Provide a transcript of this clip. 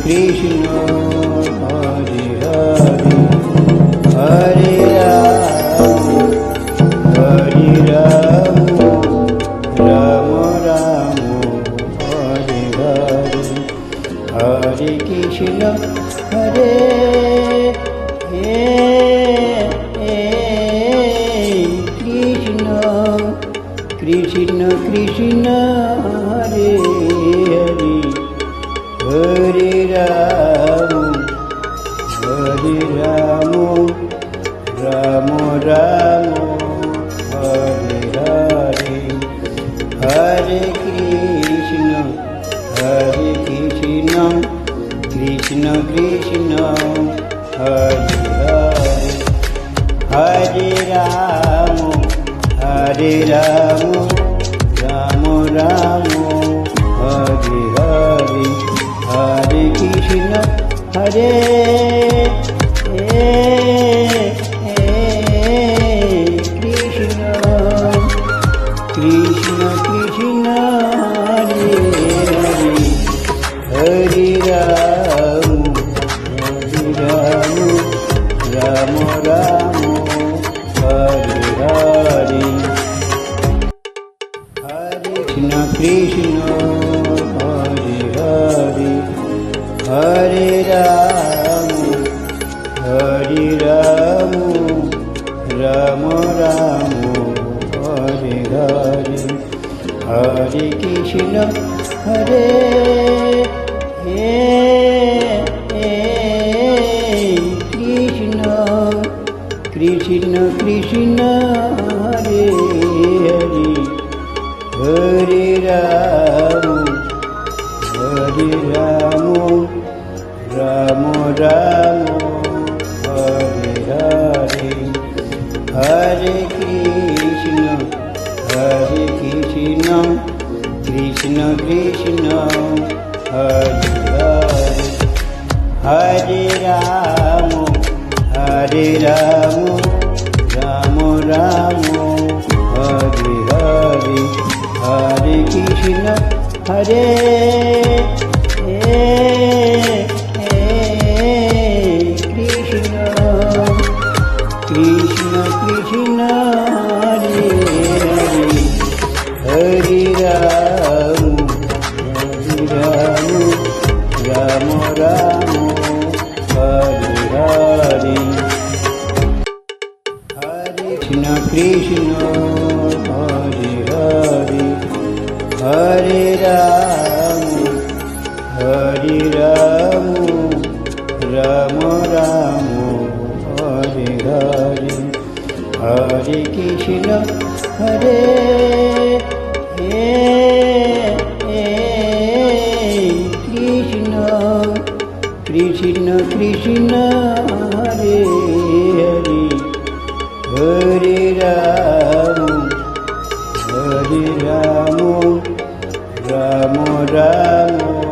Krishna Hare Hare Hare Ram Hare Ram Ram Ram Hare Hare Hare Krishna Hare Krishna Krishna Krishna Hare Hare Hare Ram Ram Ram Hare Hare Hare Krishna Krishna Krishna Hare Hare Hare Ram Ram Ram Hare Hare Hare Krishna Hare Krishna Krishna Krishna Hare Hare Ram Ram Ram Hare Hare Hare Krishna Hare Hare Hare Ram Ram Ram Hare Hare Hare Krishna Hare Krishna Krishna Krishna Hare Hare Hare Ram Ram Ram Hare Hare Hare Krishna Krishna Krishna Hare Hare Hare Ram Ram Ram Hare Hare Hare Krishna Hare Krishna Krishna Krishna Hare Hare Ram Ram Ram Hare Hare Hare Krishna Hare Hare Hare Ram Ram Ram Hare Hare Hare Krishna Hare Krishna Krishna Krishna Hare Hare Hare Ram Ram Ram